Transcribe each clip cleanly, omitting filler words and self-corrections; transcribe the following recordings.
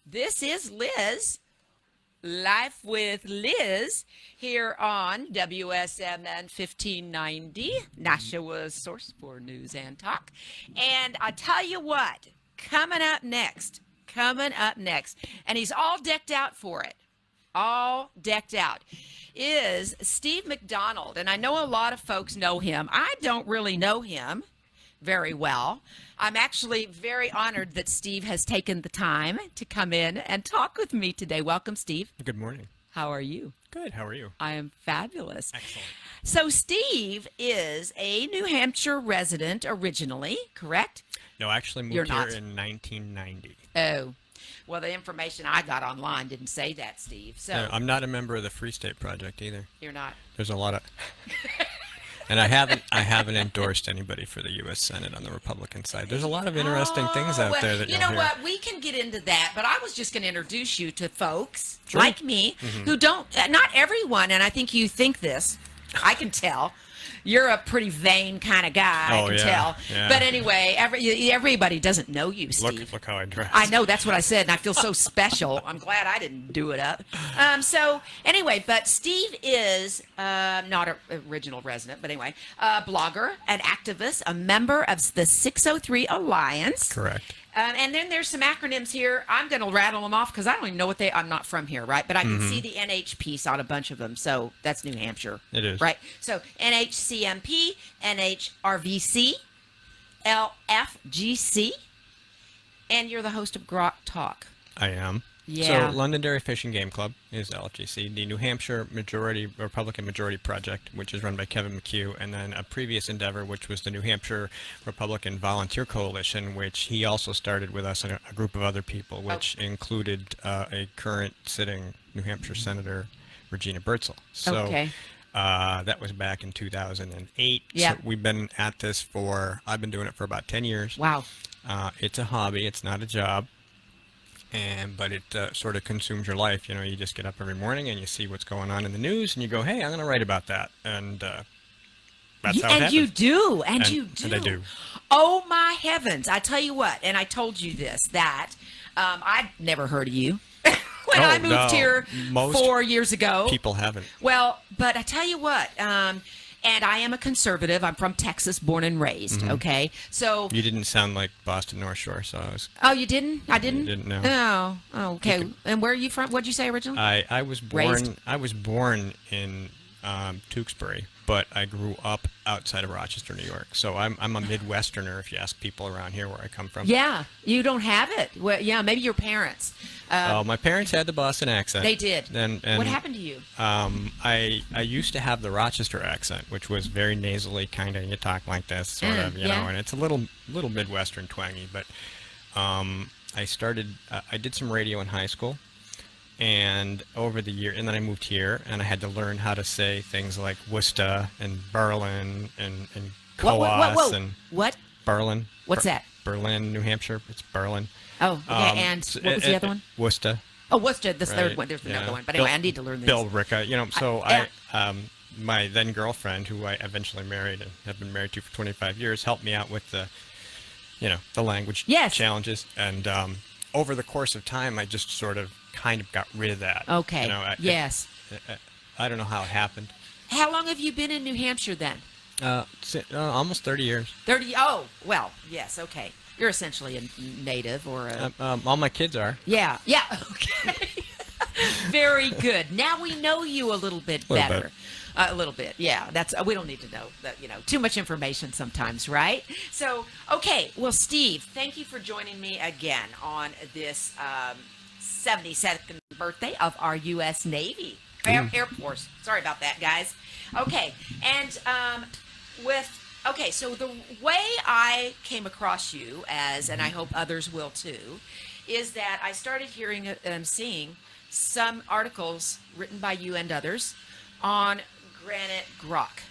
This is Liz, Life with Liz, here on WSMN 1590, Nashua's source for news and talk. And I tell you what, coming up next, and he's all decked out for it, all decked out, is Steve McDonald. And I know a lot of folks know him. I don't really know him very well. I'm actually very honored that Steve has taken the time to come in and talk with me today. Welcome, Steve. Good morning. How are you? Good. How are you? I am fabulous. Excellent. So Steve is a New Hampshire resident originally, correct? No, I actually moved here in 1990. Oh, well, the information I got online didn't say that, Steve. So No, I'm not a member of the Free State Project either. You're not. There's a lot of... And I haven't endorsed anybody for the U.S. Senate on the Republican side. There's a lot of interesting things out there that you know what? We can get into that, but I was just going to introduce you to folks like me who don't. Not everyone, and I think you think this. I can tell. You're a pretty vain kind of guy. I can tell. Yeah. But anyway, everybody doesn't know you, Steve. Look how I dress. I know, that's what I said, and I feel so special. I'm glad I didn't do it up. So anyway, but Steve is not an original resident, but anyway, a blogger, an activist, a member of the 603 Alliance. Correct. And then there's some acronyms here. I'm going to rattle them off because I don't even know what I'm not from here, right? But I can see the NH piece on a bunch of them. So that's New Hampshire. It is. Right? So NHCMP, NHRVC, LFGC, and you're the host of Grok Talk. I am. Yeah. So Londonderry Fish and Game Club is LFGC, the New Hampshire Republican Majority Project, which is run by Kevin McHugh, and then a previous endeavor, which was the New Hampshire Republican Volunteer Coalition, which he also started with us and a group of other people, which included a current sitting New Hampshire Senator, Regina Birdsell. So that was back in 2008. Yeah. So we've been at this I've been doing it for about 10 years. Wow. It's a hobby. It's not a job. But it sort of consumes your life. You know, you just get up every morning and you see what's going on in the news and you go, hey, I'm going to write about that. And that's how it happens. And you do. And you do. And I do. Oh, my heavens. I tell you what, and I told you this, that I'd never heard of you when I moved here 4 years ago. People haven't. Well, but I tell you what, and I am a conservative. I'm from Texas, born and raised. Okay, so You didn't sound like Boston North Shore, so I was... Oh, you didn't? I didn't. You didn't know. Oh, okay. And where are you from? What'd you say originally? I was born in Tewksbury, but I grew up outside of Rochester, New York. So I'm a Midwesterner, if you ask people around here where I come from. Yeah, you don't have it. Well, yeah, maybe your parents. My parents had the Boston accent. They did. And what happened to you? I used to have the Rochester accent, which was very nasally, kind of, you talk like this, sort of, you know, and it's a little Midwestern twangy. But I did some radio in high school, and over the year, and then I moved here, and I had to learn how to say things like Worcester and Berlin and Coas and what? Berlin. What's that? Berlin, New Hampshire. It's Berlin. Oh, okay. And what was the other one? Worcester. Oh, Worcester. This third one. There's another one. But anyway, I need to learn this. Bill Ricca. You know, so my then girlfriend, who I eventually married and have been married to for 25 years, helped me out with the language challenges. And over the course of time, I just sort of kind of got rid of that. Okay. You know, I don't know how it happened. How long have you been in New Hampshire then? Almost 30 years. 30. Oh, well, yes. Okay. You're essentially a native or a... all my kids are. Yeah. Yeah. Okay. Very good. Now we know you a little bit better. A little bit. Yeah. We don't need to know that, too much information sometimes, right? So, okay. Well, Steve, thank you for joining me again on this 72nd birthday of our U.S. Navy. Air Force. Sorry about that, guys. Okay. And so the way I came across you and I hope others will too, is that I started hearing and seeing some articles written by you and others on GraniteGrok.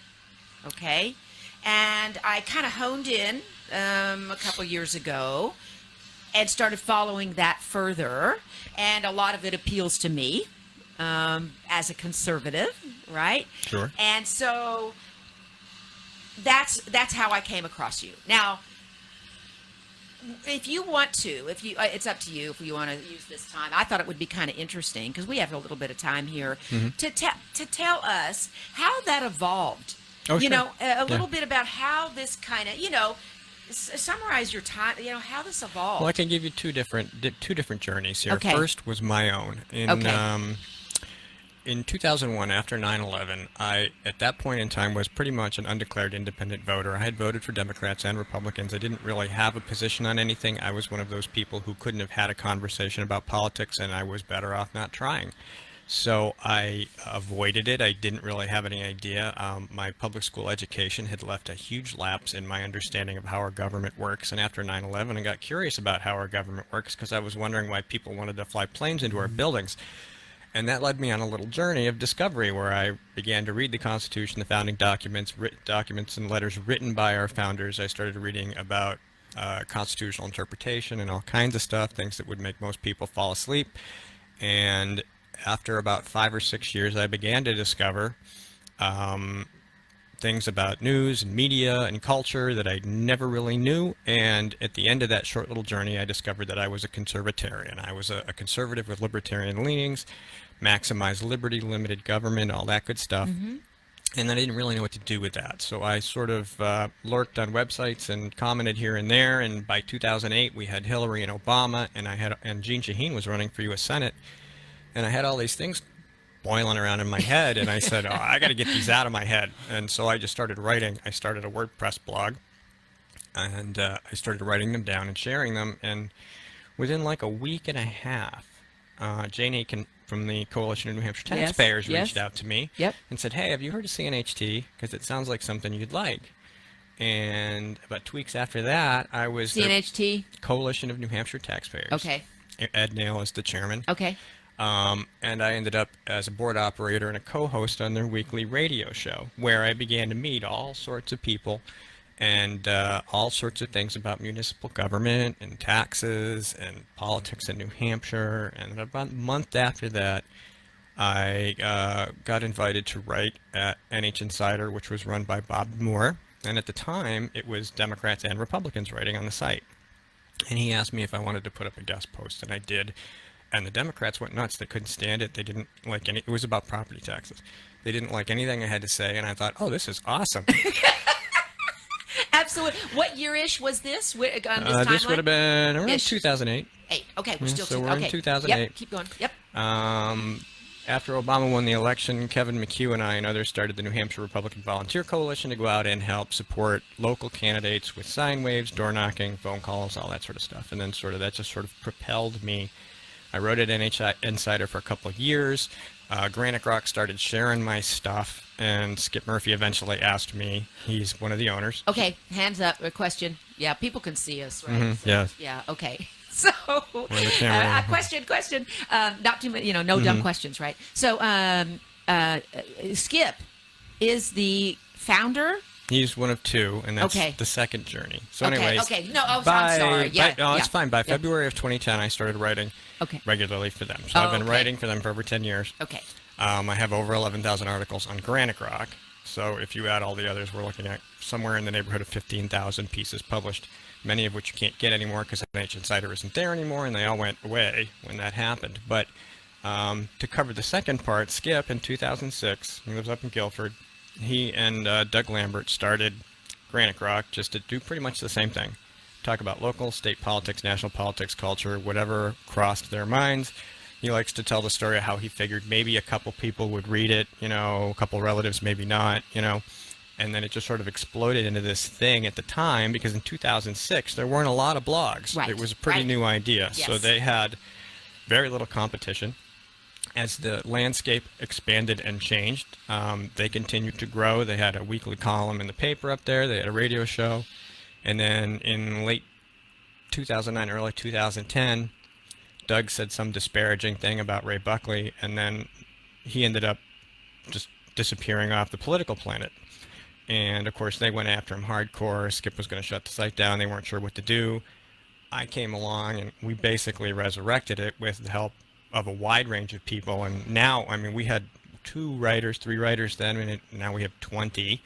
Okay. And I kind of honed in a couple years ago and started following that further. And a lot of it appeals to me as a conservative, right? Sure. And so that's how I came across you. Now, if you want to, if you, it's up to you if you want to use this time. I thought it would be kind of interesting because we have a little bit of time here to tell us how that evolved. Oh, You sure. know, a Yeah. little bit about how this kind of, summarize your time. How this evolved. Well, I can give you two different journeys here. Okay. First was my own. In 2001, after 9/11, I, at that point in time, was pretty much an undeclared independent voter. I had voted for Democrats and Republicans. I didn't really have a position on anything. I was one of those people who couldn't have had a conversation about politics, and I was better off not trying. So I avoided it. I didn't really have any idea. My public school education had left a huge lapse in my understanding of how our government works. And after 9/11, I got curious about how our government works because I was wondering why people wanted to fly planes into our buildings. And that led me on a little journey of discovery where I began to read the Constitution, the founding documents, documents and letters written by our founders. I started reading about constitutional interpretation and all kinds of stuff, things that would make most people fall asleep. And after about 5 or 6 years, I began to discover things about news and media and culture that I never really knew. And at the end of that short little journey, I discovered that I was a conservatarian. I was a conservative with libertarian leanings, maximize liberty, limited government, all that good stuff. And I didn't really know what to do with that. So I sort of lurked on websites and commented here and there. And by 2008, we had Hillary and Obama, and Jeanne Shaheen was running for U.S. Senate. And I had all these things boiling around in my head, and I said, I got to get these out of my head. And so I just started writing. I started a WordPress blog, and I started writing them down and sharing them. And within like a week and a half, Jane Aiken from the Coalition of New Hampshire Taxpayers reached out to me and said, hey, have you heard of CNHT? Because it sounds like something you'd like. And about 2 weeks after that, I was CNHT? the Coalition of New Hampshire Taxpayers. Okay. Ed Nail is the chairman. Okay. And I ended up as a board operator and a co-host on their weekly radio show, where I began to meet all sorts of people and all sorts of things about municipal government and taxes and politics in New Hampshire. And about a month after that, I got invited to write at NH Insider, which was run by Bob Moore. And at the time, it was Democrats and Republicans writing on the site. And he asked me if I wanted to put up a guest post, and I did. And the Democrats went nuts. They couldn't stand it. They didn't like any. It was about property taxes. They didn't like anything I had to say. And I thought, oh, this is awesome. Absolutely. What year-ish was this? This This would have been around Ish. 2008. Okay, we're still so we're in 2008. Yep, keep going. Yep. After Obama won the election, Kevin McHugh and I and others started the New Hampshire Republican Volunteer Coalition to go out and help support local candidates with sign waves, door knocking, phone calls, all that sort of stuff. And then that just sort of propelled me. I wrote at NH Insider for a couple of years. GraniteGrok started sharing my stuff, and Skip Murphy eventually asked me. He's one of the owners. Okay, hands up. A question. Yeah, people can see us, right? Yes. Yeah. Okay. So, camera. question. Not too many. No dumb questions, right? So, Skip is the founder. He's one of two, and that's Okay. the second journey. So Okay. anyways, Okay. No. Oh, I'm sorry. Yeah. no, it's yeah. fine. By Yeah. February of 2010, I started writing Okay. regularly for them. So I've been okay. writing for them for over 10 years. Okay. I have over 11,000 articles on GraniteGrok. So if you add all the others, we're looking at somewhere in the neighborhood of 15,000 pieces published, many of which you can't get anymore because NH Insider isn't there anymore, and they all went away when that happened. But to cover the second part, Skip in 2006, he lives up in Guilford, he and Doug Lambert started GraniteGrok just to do pretty much the same thing. Talk about local, state politics, national politics, culture, whatever crossed their minds. He likes to tell the story of how he figured maybe a couple people would read it, a couple relatives, maybe not, And then it just sort of exploded into this thing at the time, because in 2006, there weren't a lot of blogs. Right. It was a pretty new idea. Yes. So they had very little competition. As the landscape expanded and changed, they continued to grow. They had a weekly column in the paper up there. They had a radio show. And then in late 2009, early 2010, Doug said some disparaging thing about Ray Buckley, and then he ended up just disappearing off the political planet. And, of course, they went after him hardcore. Skip was going to shut the site down. They weren't sure what to do. I came along, and we basically resurrected it with the help of a wide range of people. And now, we had 3 writers then, and now we have 20.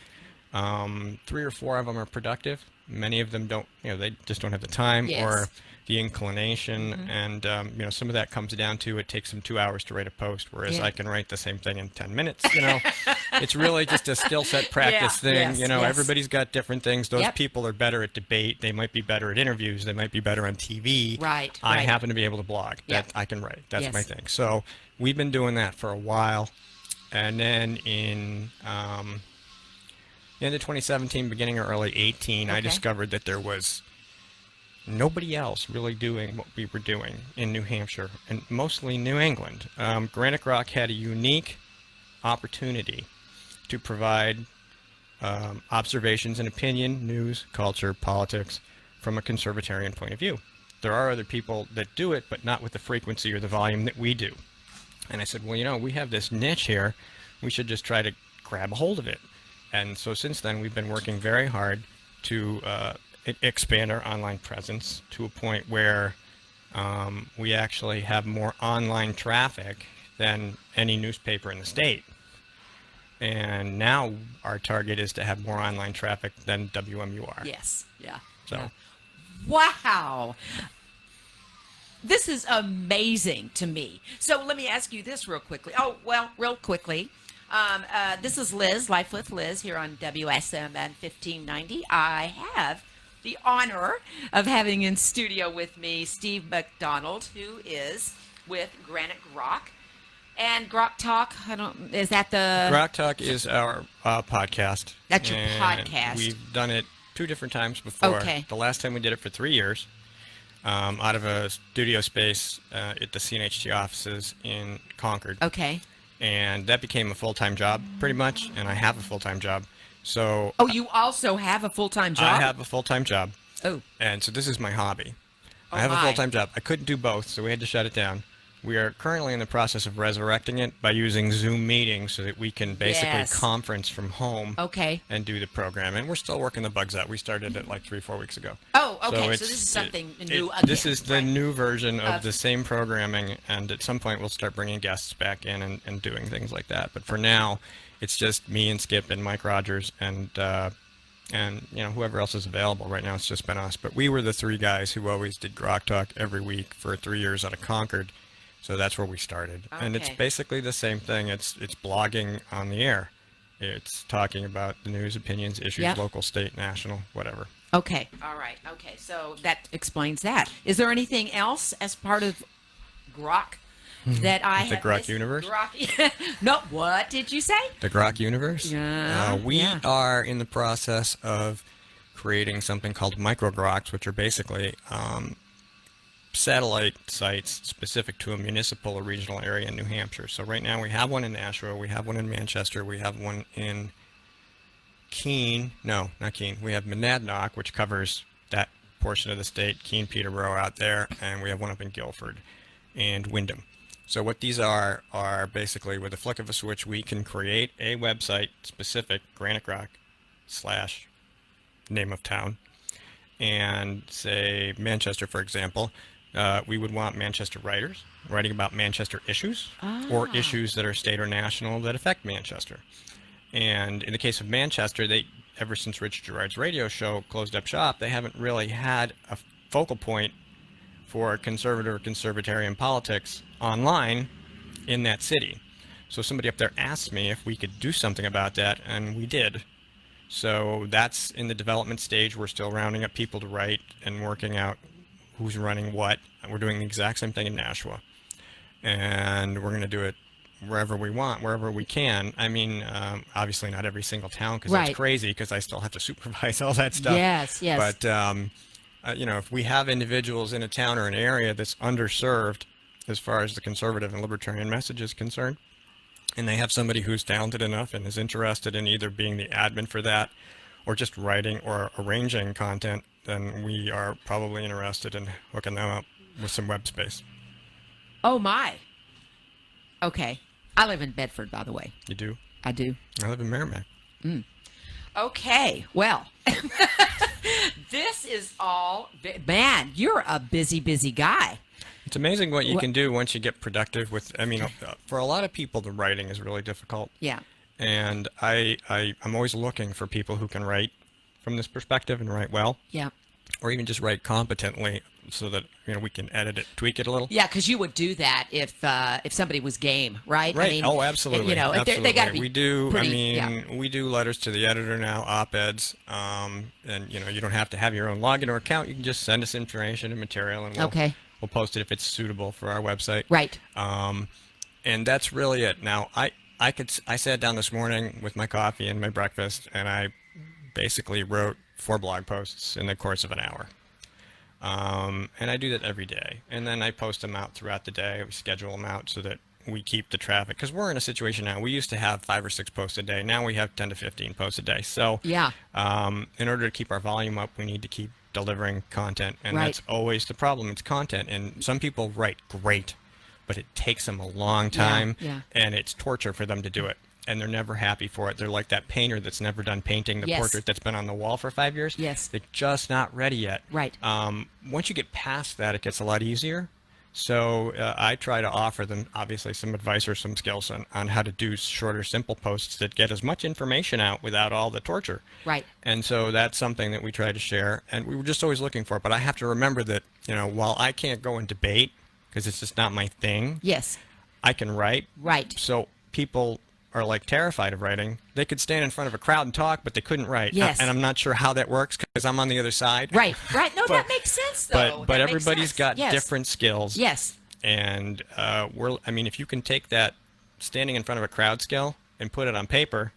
3 or 4 of them are productive. Many of them don't, they just don't have the time Yes. or the inclination, and some of that comes down to it takes them 2 hours to write a post, whereas Yeah. I can write the same thing in 10 minutes. It's really just a skill set practice thing. Yes, yes. Everybody's got different things. Those Yep. people are better at debate. They might be better at interviews. They might be better on TV. Right, I right. happen to be able to blog. Yep. That I can write. That's Yes. my thing. So we've been doing that for a while, and then in end of 2017, beginning of early 18, I Okay. discovered that there was nobody else really doing what we were doing in New Hampshire, and mostly New England. GraniteGrok had a unique opportunity to provide observations and opinion, news, culture, politics from a conservatarian point of view. There are other people that do it, but not with the frequency or the volume that we do. And I said, well, we have this niche here. We should just try to grab a hold of it. And so since then, we've been working very hard to expand our online presence to a point where we actually have more online traffic than any newspaper in the state. And now our target is to have more online traffic than WMUR. Yes. Yeah. So. Yeah. Wow. This is amazing to me. So let me ask you this real quickly. Real quickly. This is Liz, Life with Liz, here on WSMN 1590. I have the honor of having in studio with me Steve McDonald, who is with GraniteGrok. And Grok Talk, is that the... Grok Talk is our podcast. That's your and podcast. We've done it 2 different times before. Okay. The last time we did it for 3 years, out of a studio space at the CNHT offices in Concord. Okay. And that became a full-time job, pretty much, and I have a full-time job. So Oh, you also have a full-time job? I have a full-time job, Oh. and so this is my hobby. Oh, I have my. a full-time job. I couldn't do both, so we had to shut it down. We are currently in the process of resurrecting it by using Zoom meetings so that we can basically Yes. conference from home Okay. and do the program. And we're still working the bugs out. We started it like 3-4 weeks ago. Oh, okay. So it's- this is something new This again, is the right? new version of Of- the same programming, and at some point we'll start bringing guests back in and doing things like that. But for now, it's just me and Skip and Mike Rogers and whoever else is available. Right now it's just been us. But we were the 3 guys who always did Grok Talk every week for 3 years out of Concord. So that's where we started. And it's Okay. basically the same thing. It's blogging on the air. It's talking about the news, opinions, issues, Yep. local, state, national, whatever. Okay. All right. Okay. So that explains that. Is there anything else as part of Grok that I The have Grok missed? universe? Grok. No. What did you say? The Grok universe? Yeah, We yeah. are in the process of creating something called microgroks, which are basically satellite sites specific to a municipal or regional area in New Hampshire. So right now we have one in Nashua, we have one in Manchester, we have one in Keene. No, not Keene. We have Monadnock, which covers that portion of the state, Keene, Peterborough out there, and we have one up in Guilford and Wyndham. So what these are basically with a flick of a switch, we can create a website specific, GraniteGrok / name of town, and say Manchester, for example. We would want Manchester writers writing about Manchester issues or issues that are state or national that affect Manchester. And in the case of Manchester, ever since Richard Gerard's radio show closed up shop, they haven't really had a focal point for conservative or conservatarian politics online in that city. So somebody up there asked me if we could do something about that, and we did. So that's in the development stage. We're still rounding up people to write and working out who's running what. We're doing the exact same thing in Nashua. And we're going to do it wherever we want, wherever we can. I mean, obviously not every single town, because Right. that's crazy, because I still have to supervise all that stuff. Yes, yes. But, if we have individuals in a town or an area that's underserved as far as the conservative and libertarian message is concerned, and they have somebody who's talented enough and is interested in either being the admin for that or just writing or arranging content, then we are probably interested in hooking them up with some web space. Oh my. Okay. I live in Bedford, by the way. You do? I do. I live in Merrimack. Okay. Well, this is all. Man, you're a busy, busy guy. It's amazing what you can do once you get productive with, for a lot of people, the writing is really difficult. Yeah. And I'm always looking for people who can write from this perspective and write well, Yeah. or even just write competently so that we can edit it, tweak it a little. Yeah, because you would do that if somebody was game, right? Right. I mean, oh, absolutely. You know, absolutely. they got to be. We do. Pretty, we do letters to the editor now, op-eds, and you don't have to have your own login or account. You can just send us information and material, and we'll post it if it's suitable for our website. Right. And that's really it. Now, I sat down this morning with my coffee and my breakfast, and I basically wrote 4 blog posts in the course of an hour. And I do that every day. And then I post them out throughout the day. We schedule them out so that we keep the traffic. Because we're in a situation now, we used to have 5 or 6 posts a day. Now we have 10 to 15 posts a day. So yeah. In order to keep our volume up, we need to keep delivering content. And Right. that's always the problem. It's content. And some people write great, but it takes them a long time. Yeah. And it's torture for them to do it. And they're never happy for it. They're like that painter that's never done painting the Yes. portrait that's been on the wall for 5 years. Yes. They're just not ready yet. Right. Once you get past that, it gets a lot easier. So I try to offer them, obviously, some advice or some skills on how to do shorter, simple posts that get as much information out without all the torture. Right. And so that's something that we try to share. And we were just always looking for it. But I have to remember that, while I can't go and debate, because it's just not my thing, Yes. I can write. Right. So people are like terrified of writing. They could stand in front of a crowd and talk, but they couldn't write. Yes. And I'm not sure how that works because I'm on the other side. Right. Right. No, that makes sense, though. But That makes everybody's sense. got Yes. different skills. Yes. And if you can take that standing in front of a crowd skill and put it on paper,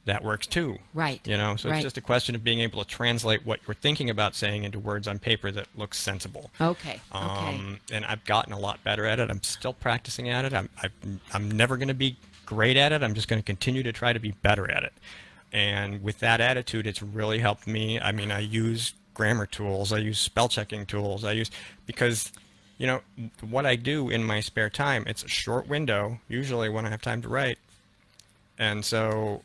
that works too. Right. So Right. it's just a question of being able to translate what you're thinking about saying into words on paper that looks sensible. Okay. Okay. And I've gotten a lot better at it. I'm still practicing at it. I'm never going to be great at it. I'm just going to continue to try to be better at it. And with that attitude, it's really helped me. I mean, I use grammar tools. I use spell checking tools. Because what I do in my spare time, it's a short window, usually when I have time to write. And so,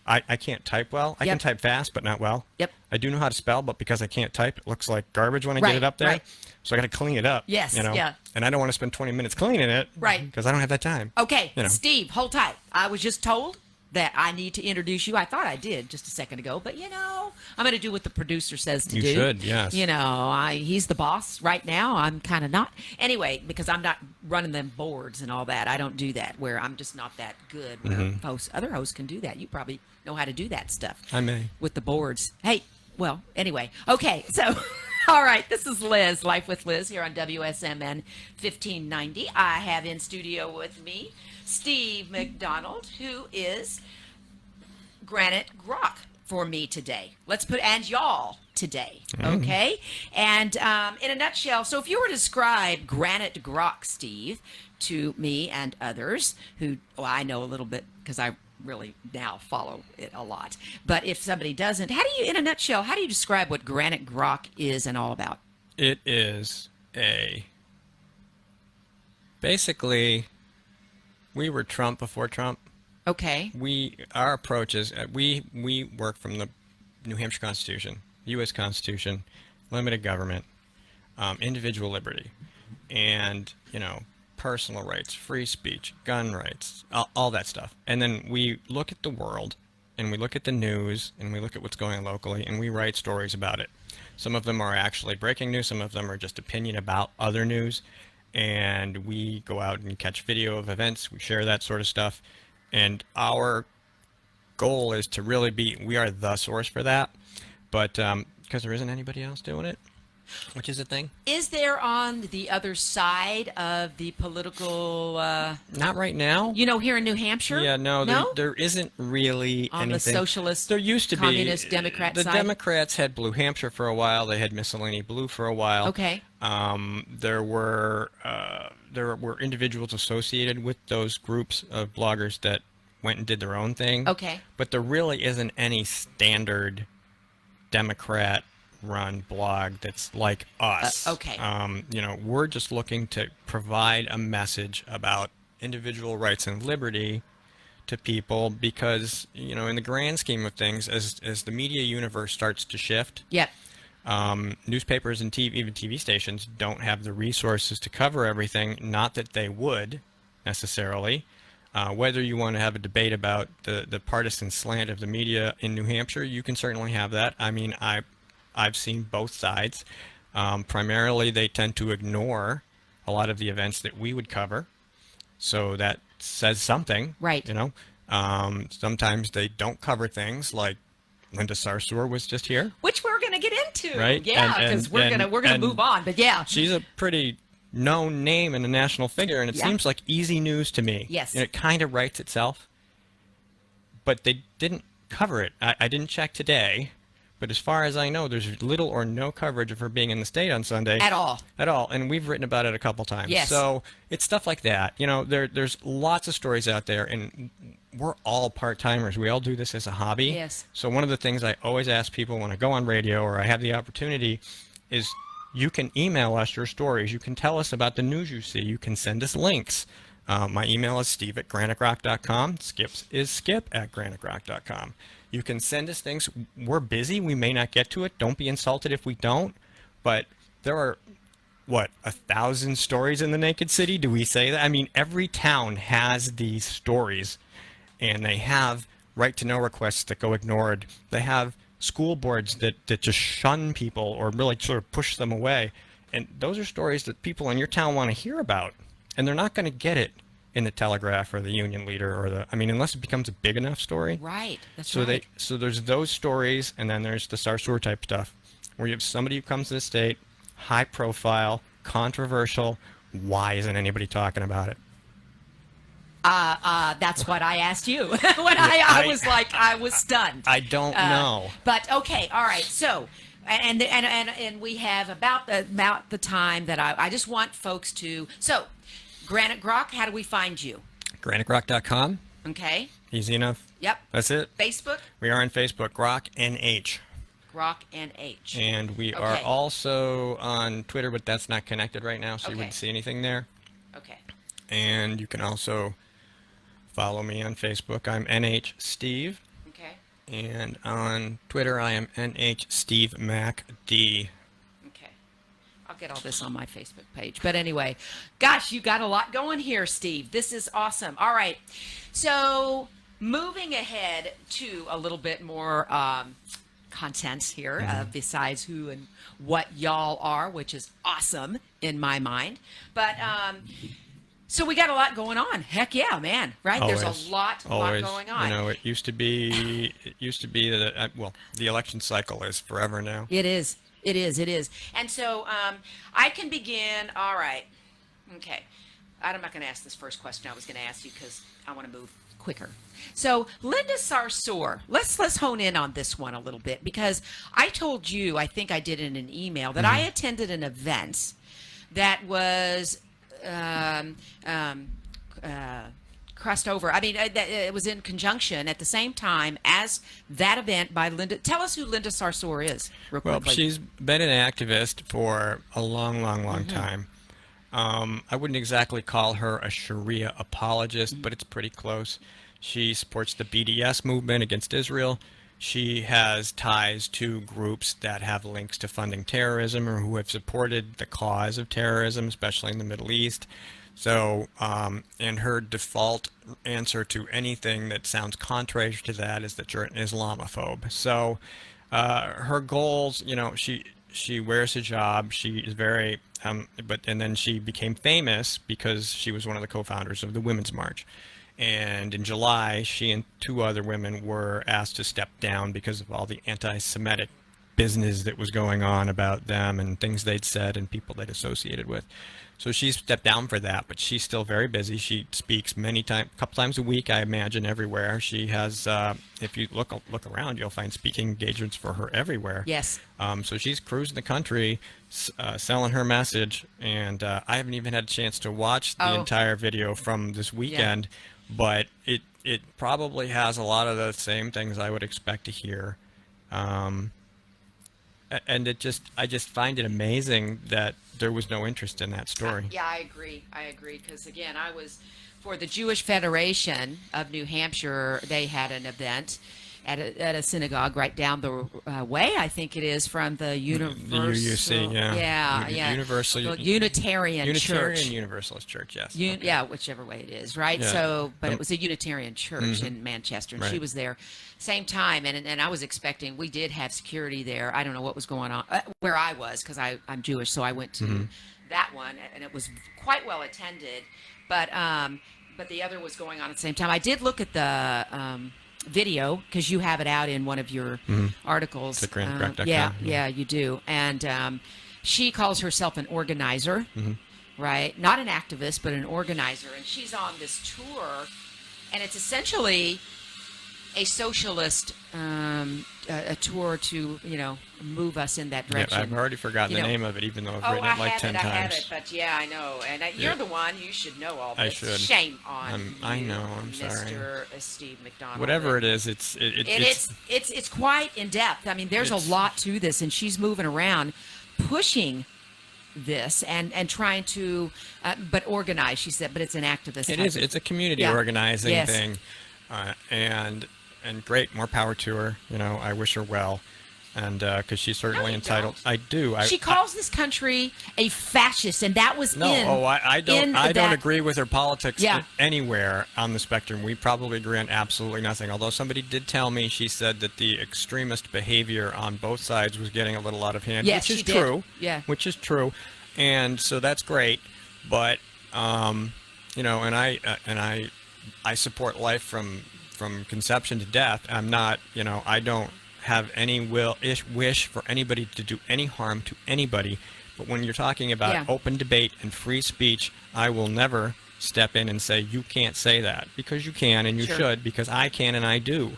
I can't type well. I can type fast, but not well. Yep. I do know how to spell, but because I can't type, it looks like garbage when I get it up there. Right. So I got to clean it up. Yes, yeah. And I don't want to spend 20 minutes cleaning it. Right. Because I don't have that time. Okay, You know. Steve, hold tight. I was just told that I need to introduce you. I thought I did just a second ago, but I'm going to do what the producer says to You do. should, yes. He's the boss right now. I'm kind of not. Anyway, because I'm not running them boards and all that. I don't do that where I'm just not that good. Where other hosts can do that. You probably know how to do that stuff. I may. With the boards. Hey, well, anyway. Okay, so... All right, this is Liz, Life with Liz, here on WSMN 1590. I have in studio with me Steve McDonald, who is GraniteGrok for me today. And y'all today, okay? And in a nutshell, so if you were to describe GraniteGrok, Steve, to me and others who, I know a little bit because I really now follow it a lot. But if somebody doesn't, in a nutshell, how do you describe what GraniteGrok is and all about? It is basically, we were Trump before Trump. Okay. Our approach is, we work from the New Hampshire Constitution, U.S. Constitution, limited government, individual liberty, and, personal rights, free speech, gun rights, all that stuff. And then we look at the world, and we look at the news, and we look at what's going on locally, and we write stories about it. Some of them are actually breaking news. Some of them are just opinion about other news. And we go out and catch video of events. We share that sort of stuff. And our goal is to really we are the source for that. But because there isn't anybody else doing it, which is a thing. Is there on the other side of the political... Not right now. Here in New Hampshire? Yeah, no? There isn't really on anything. the socialist, there used to communist be, Democrat the side? Democrats had Blue Hampshire for a while. They had Miscellany Blue for a while. Okay. There were individuals associated with those groups of bloggers that went and did their own thing. Okay. But there really isn't any standard Democrat run blog that's like us. Okay. We're just looking to provide a message about individual rights and liberty to people because, in the grand scheme of things, as the media universe starts to shift, Yep. Newspapers and even TV stations don't have the resources to cover everything. Not that they would necessarily, Whether you want to have a debate about the partisan slant of the media in New Hampshire, you can certainly have that. I mean, I've seen both sides. Primarily, they tend to ignore a lot of the events that we would cover. So that says something, Right. you know. Sometimes they don't cover things like Linda Sarsour was just here. Which we're going to get into. Right. Yeah, because we're gonna move on. But yeah. She's a pretty known name and a national figure, and it seems like easy news to me. Yes. And it kind of writes itself. But they didn't cover it. I didn't check today. But as far as I know, there's little or no coverage of her being in the state on Sunday. At all. At all. And we've written about it a couple times. Yes. So it's stuff like that. You know, there's lots of stories out there, and we're all part-timers. We all do this as a hobby. Yes. So one of the things I always ask people when I go on radio or I have the opportunity is you can email us your stories. You can tell us about the news you see. You can send us links. My email is steve@GraniteGrok.com. Skip's is skip@GraniteGrok.com. You can send us things. We're busy. We may not get to it. Don't be insulted if we don't. But there are, 1,000 stories in the Naked City? Do we say that? I mean, every town has these stories, and they have right-to-know requests that go ignored. They have school boards that just shun people or really sort of push them away. And those are stories that people in your town want to hear about, and they're not going to get it in the Telegraph or the Union Leader or unless it becomes a big enough story. Right. That's So right. so there's those stories, and then there's the Sarsour type stuff, where you have somebody who comes to the state, high profile, controversial. Why isn't anybody talking about it? That's what I asked you when I was like, I was stunned. I don't know. But okay, all right. So, and we have about the time that I just want folks to. So, GraniteGrok, how do we find you? GraniteGrok.com. Okay. Easy enough. Yep. That's it. Facebook. We are on Facebook, Grok NH. Grok NH. And we are also on Twitter, but that's not connected right now, so you wouldn't see anything there. Okay. And you can also follow me on Facebook. I'm NH Steve. Okay. And on Twitter, I am NH Steve Mac D. Okay. I'll get all this on my Facebook page. But anyway, gosh, you got a lot going here, Steve. This is awesome. All right. So moving ahead to a little bit more contents here, besides who and what y'all are, which is awesome in my mind. But so we got a lot going on. Heck yeah, man! Right? Always. There's a lot going on. You know, it used to be that the election cycle is forever now. It is. It is. It is. And so I can begin. All right. Okay. I'm not going to ask this first question I was going to ask you because I want to move quicker. So Linda Sarsour, let's hone in on this one a little bit, because I told you, I think I did in an email, that I attended an event that was crossed over. I mean, it was in conjunction at the same time as that event by Linda. Tell us who Linda Sarsour is, real Well, quickly. she's been an activist for a long time. I wouldn't exactly call her a Sharia apologist, but it's pretty close. She supports the BDS movement against Israel. She has ties to groups that have links to funding terrorism or who have supported the cause of terrorism, especially in the Middle East. So, and her default answer to anything that sounds contrary to that is that you're an Islamophobe. So, her goals, you know, she wears a hijab. She is very, and then she became famous because she was one of the co-founders of the Women's March. And in July, she and two other women were asked to step down because of all the anti-Semitic business that was going on about them and things they'd said and people they'd associated with. So she stepped down for that, but she's still very busy. She speaks a couple times a week, I imagine, everywhere. She has, if you look around, you'll find speaking engagements for her everywhere. Yes. So she's cruising the country, selling her message, and I haven't even had a chance to watch the entire video from this weekend, but it probably has a lot of the same things I would expect to hear. And I just find it amazing that there was no interest in that story. Yeah, I agree. Because, again, I was for the Jewish Federation of New Hampshire. They had an event, at a synagogue right down the way, I think it is, from the Universal. The UUC, yeah. Universal. The Unitarian Church. Universalist Church, yes. Okay. Yeah, whichever way it is, right? Yeah. So, but it was a Unitarian Church in Manchester, and she was there same time, and I was expecting, we did have security there. I don't know what was going on where I was, because I'm Jewish, so I went to that one, and it was quite well attended, but the other was going on at the same time. I did look at the video, because you have it out in one of your articles. It's at GraniteGrok.com. Yeah, you do. And she calls herself an organizer, right? Not an activist, but an organizer. And she's on this tour, and it's essentially a socialist a tour to, move us in that direction. Yeah, I've already forgotten the name of it, even though I've written it like 10 times. I have it, but yeah, I know. And you're the one. You should know all this. I should. Shame on you, I know. I'm Mr. sorry. Steve McDonald. Whatever it is, it's quite in depth. I mean, there's a lot to this, and she's moving around, pushing this and trying to, but organize. She said, but it's an activist. It is. It's a community organizing thing, and great. More power to her. I wish her well. And because she's certainly entitled. Don't. I do. She calls this country a fascist, and that was I don't agree with her politics Yeah. anywhere on the spectrum. We probably agree on absolutely nothing. Although somebody did tell me, she said that the extremist behavior on both sides was getting a little out of hand, Yes, which is she did. true. Yeah. Which is true, and so that's great. But and I support life from conception to death. I'm not. I don't have any wish for anybody to do any harm to anybody, but when you're talking about open debate and free speech, I will never step in and say you can't say that, because you can and you should, because I can and I do.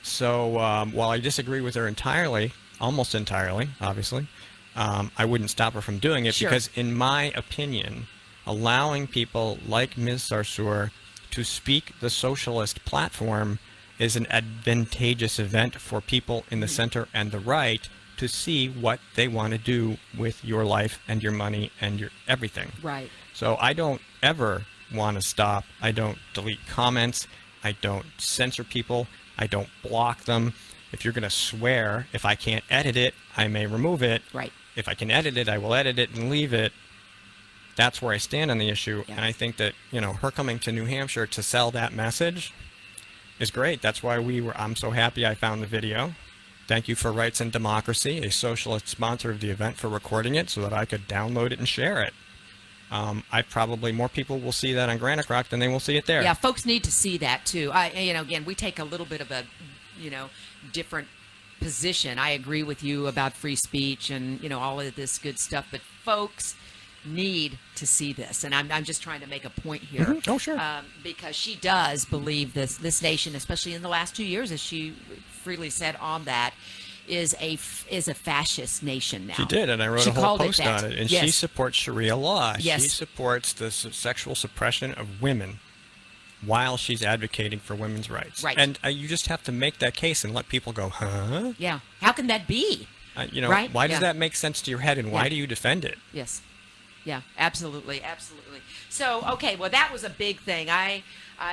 So while I disagree with her entirely, almost entirely, obviously, I wouldn't stop her from doing it, because in my opinion, allowing people like Ms. Sarsour to speak the socialist platform is an advantageous event for people in the center and the right to see what they want to do with your life and your money and your everything. Right. So I don't ever want to stop. I don't delete comments. I don't censor people. I don't block them. If you're going to swear, if I can't edit it, I may remove it. Right. If I can edit it, I will edit it and leave it. That's where I stand on the issue. Yeah. And I think that, her coming to New Hampshire to sell that message is great. That's why I'm so happy I found the video. Thank you for Rights and Democracy, a socialist sponsor of the event, for recording it so that I could download it and share it. More people will see that on GraniteGrok than they will see it there. Yeah, folks need to see that too. Again, we take a little bit of a, different position. I agree with you about free speech and, all of this good stuff, but folks need to see this, and I'm just trying to make a point here. Oh, sure. Because she does believe this nation, especially in the last 2 years, as she freely said on that, is a fascist nation now. She did, and I wrote a whole post on it. And she supports Sharia law. Yes. She supports the sexual suppression of women while she's advocating for women's rights. Right. And you just have to make that case and let people go, huh? Yeah. How can that be? Right? Why does that make sense to your head, and why do you defend it? Yes. Yeah, absolutely. So, okay, well, that was a big thing. I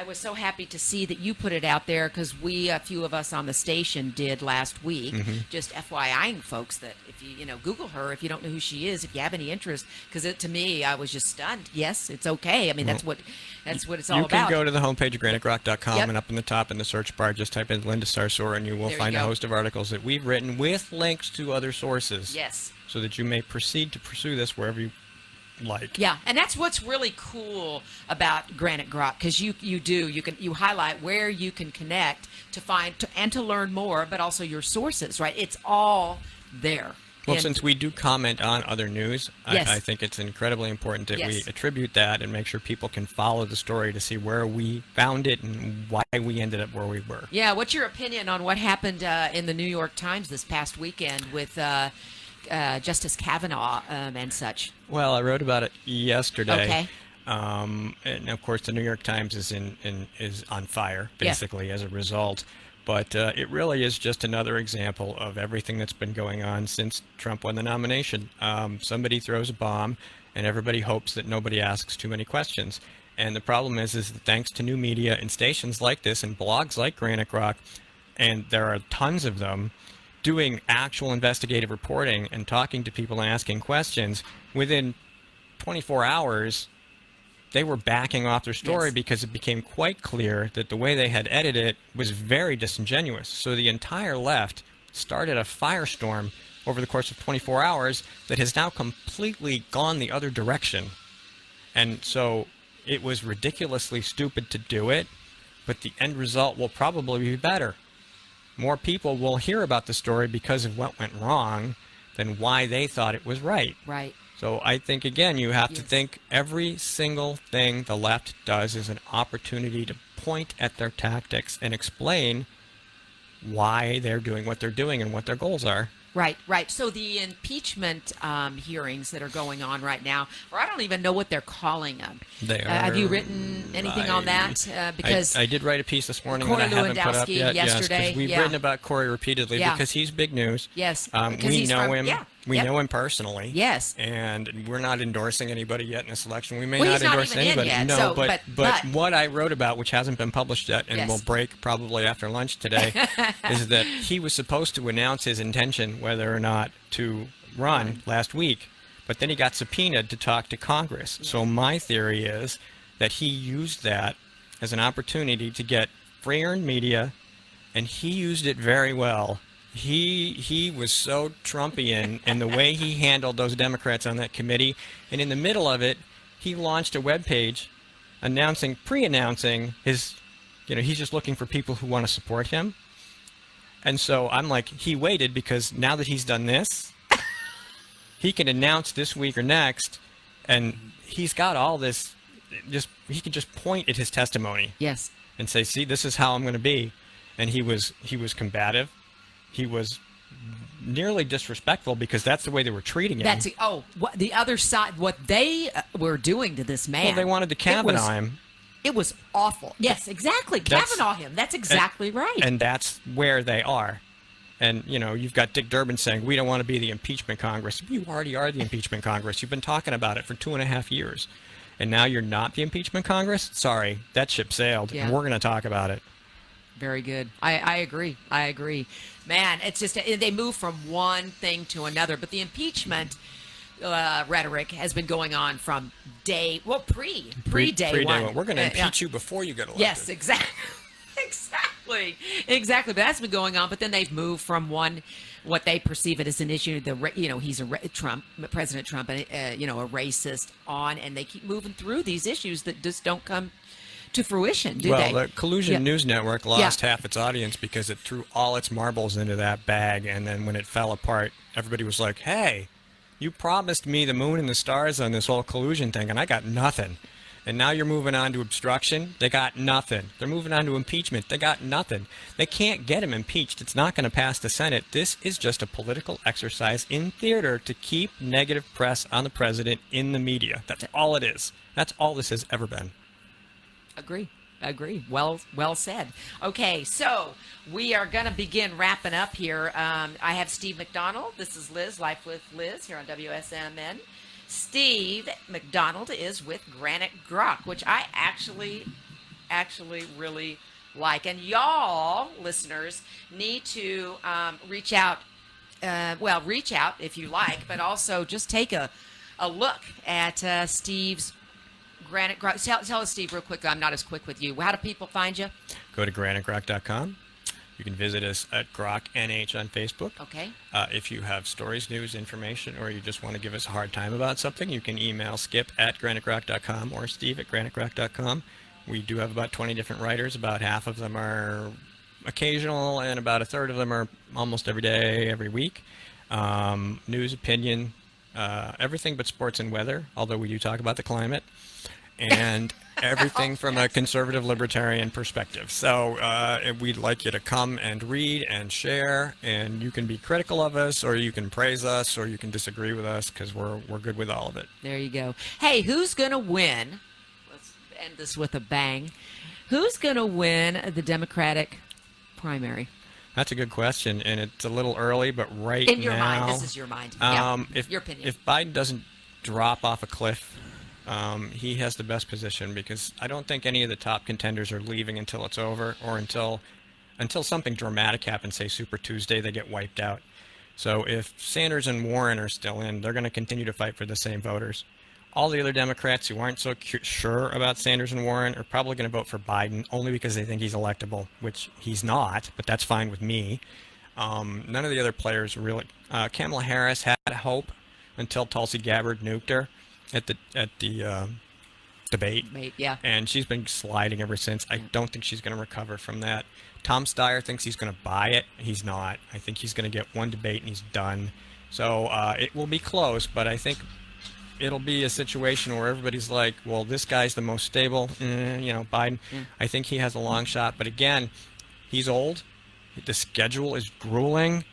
was so happy to see that you put it out there, because a few of us on the station did last week. Just FYIing folks that if you, Google her, if you don't know who she is, if you have any interest, because to me, I was just stunned. Yes, it's okay. I mean, that's what it's all about. You can go to the homepage of GraniteGrok.com, and up in the top in the search bar, just type in Linda Sarsour, and you will find a host of articles that we've written with links to other sources. Yes. So that you may proceed to pursue this wherever you like. Yeah, and that's what's really cool about GraniteGrok, because you highlight where you can connect to find and to learn more, but also your sources, right? It's all there. Well, since we do comment on other news, I think it's incredibly important that we attribute that and make sure people can follow the story to see where we found it and why we ended up where we were. Yeah, what's your opinion on what happened in the New York Times this past weekend with Justice Kavanaugh and such? Well, I wrote about it yesterday. Okay. And of course, the New York Times is on fire, basically, as a result. But it really is just another example of everything that's been going on since Trump won the nomination. Somebody throws a bomb, and everybody hopes that nobody asks too many questions. And the problem is that thanks to new media and stations like this and blogs like GraniteGrok, and there are tons of them, doing actual investigative reporting and talking to people and asking questions, within 24 hours, they were backing off their story because it became quite clear that the way they had edited it was very disingenuous. So the entire left started a firestorm over the course of 24 hours that has now completely gone the other direction. And so it was ridiculously stupid to do it, but the end result will probably be better. More people will hear about the story because of what went wrong than why they thought it was right. Right. So I think, again, you have to think every single thing the left does is an opportunity to point at their tactics and explain why they're doing what they're doing and what their goals are. Right, right. So the impeachment hearings that are going on right now, or I don't even know what they're calling them. They are, have you written anything on that? Because I did write a piece this morning Corey that I haven't put up Lewandowski yet. yesterday, Yes, we've written about Corey repeatedly because he's big news. Yes, we know him. Yeah. We know him personally. Yes. And we're not endorsing anybody yet in this election. We may Well, not endorse anybody. Yet, no, so, but what I wrote about, which hasn't been published yet and will break probably after lunch today, is that he was supposed to announce his intention whether or not to run last week. But then he got subpoenaed to talk to Congress. So my theory is that he used that as an opportunity to get free earned media, and he used it very well. He was so Trumpian in the way he handled those Democrats on that committee. And in the middle of it, he launched a webpage pre-announcing his, he's just looking for people who want to support him. And so I'm like, he waited because now that he's done this, he can announce this week or next, and he's got all this, he can just point at his testimony. Yes. And say, see, this is how I'm going to be. And he was combative. He was nearly disrespectful because that's the way they were treating him. What the other side, what they were doing to this man. Well, they wanted to Kavanaugh him. It was awful. Yes, exactly. Kavanaugh him. That's exactly right. And that's where they are. And, you've got Dick Durbin saying, we don't want to be the impeachment Congress. You already are the impeachment Congress. You've been talking about it for 2.5 years. And now you're not the impeachment Congress? Sorry, that ship sailed. Yeah. And we're going to talk about it. Very good. I agree. I agree. Man, it's just they move from one thing to another. But the impeachment rhetoric has been going on from pre-day one. We're going to impeach you before you get elected. Yes, exactly. Exactly. But that's been going on. But then they've moved from what they perceive it as an issue. He's President Trump, a racist and they keep moving through these issues that just don't come to fruition, do they? Well, the Collusion News Network lost half its audience because it threw all its marbles into that bag, and then when it fell apart, everybody was like, hey, you promised me the moon and the stars on this whole collusion thing, and I got nothing. And now you're moving on to obstruction. They got nothing. They're moving on to impeachment. They got nothing. They can't get him impeached. It's not going to pass the Senate. This is just a political exercise in theater to keep negative press on the president in the media. That's all it is. That's all this has ever been. Agree. Well said. Okay, so we are going to begin wrapping up here. I have Steve McDonald. This is Liz, Life with Liz here on WSMN. Steve McDonald is with GraniteGrok, which I actually really like. And y'all, listeners, need to reach out. Reach out if you like, but also just take a look at Steve's GraniteGrok. Tell us, Steve, real quick. I'm not as quick with you. How do people find you? Go to GraniteGrok.com. You can visit us at GrokNH on Facebook. Okay. If you have stories, news, information, or you just want to give us a hard time about something, you can email skip@GraniteGrok.com or steve@GraniteGrok.com. We do have about 20 different writers. About half of them are occasional, and about a third of them are almost every day, every week. News, opinion, everything but sports and weather, although we do talk about the climate, and everything from a conservative libertarian perspective. So we'd like you to come and read and share, and you can be critical of us, or you can praise us, or you can disagree with us, because we're good with all of it. There you go. Hey, who's going to win? Let's end this with a bang. Who's going to win the Democratic primary? That's a good question, and it's a little early, but right in your now, mind, this is your mind. Your opinion. If Biden doesn't drop off a cliff, he has the best position, because I don't think any of the top contenders are leaving until it's over, or until until something dramatic happens, say Super Tuesday, they get wiped out. So if Sanders and Warren are still in, they're going to continue to fight for the same voters. All the other Democrats who aren't so sure about Sanders and Warren are probably going to vote for Biden only because they think he's electable, which he's not, but that's fine with me. None of the other players really. Kamala Harris had hope until Tulsi Gabbard nuked her at the debate. Yeah. And she's been sliding ever since. I don't think she's going to recover from that. Tom Steyer thinks he's going to buy it. He's not. I think he's going to get one debate and he's done. So it will be close, but I think it'll be a situation where everybody's like, well, this guy's the most stable, Biden. I think he has a long shot. But again, he's old. The schedule is grueling.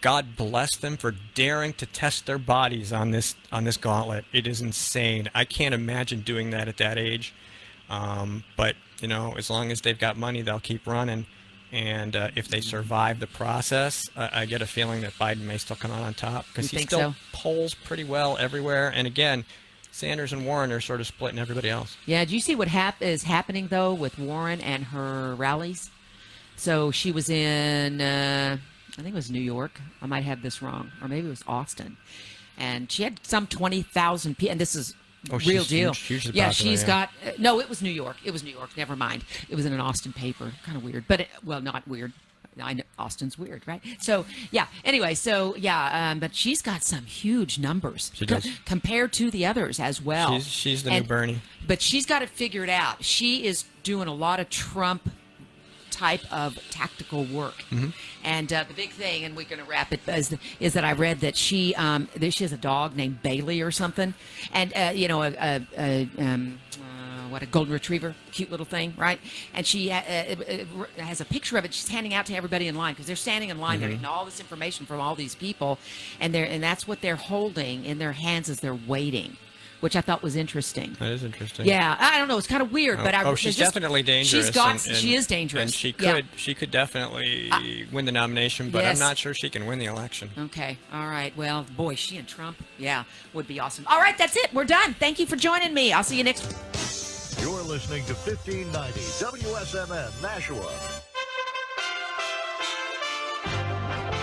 God bless them for daring to test their bodies on this gauntlet. It is insane. I can't imagine doing that at that age. But, as long as they've got money, they'll keep running. And if they survive the process, I get a feeling that Biden may still come out on top because he still polls pretty well everywhere. And again, Sanders and Warren are sort of splitting everybody else. Yeah. Do you see what is happening, though, with Warren and her rallies? So she was in, I think it was New York. I might have this wrong. Or maybe it was Austin. And she had some 20,000 people. And this is real deal. Hugely yeah, popular, she's got, no, it was New York. It was New York. Never mind. It was in an Austin paper. Kind of weird. But, not weird. I know Austin's weird, right? So, yeah. Anyway, but she's got some huge numbers. She does. Compared to the others as well. She's the new Bernie. But she's got it figured out. She is doing a lot of Trump type of tactical work. And the big thing, and we're going to wrap it, is that I read that she has a dog named Bailey or something, and a golden retriever, cute little thing, right? And she has a picture of it. She's handing out to everybody in line because they're standing in line. They're getting all this information from all these people, and that's what they're holding in their hands as they're waiting, which I thought was interesting. That is interesting. Yeah, I don't know. It's kind of weird, but she's definitely dangerous. She is dangerous, and she could definitely win the nomination, but yes. I'm not sure she can win the election. Okay, all right. Well, boy, she and Trump, would be awesome. All right, that's it. We're done. Thank you for joining me. I'll see you next week. You're listening to 1590 WSMN Nashua.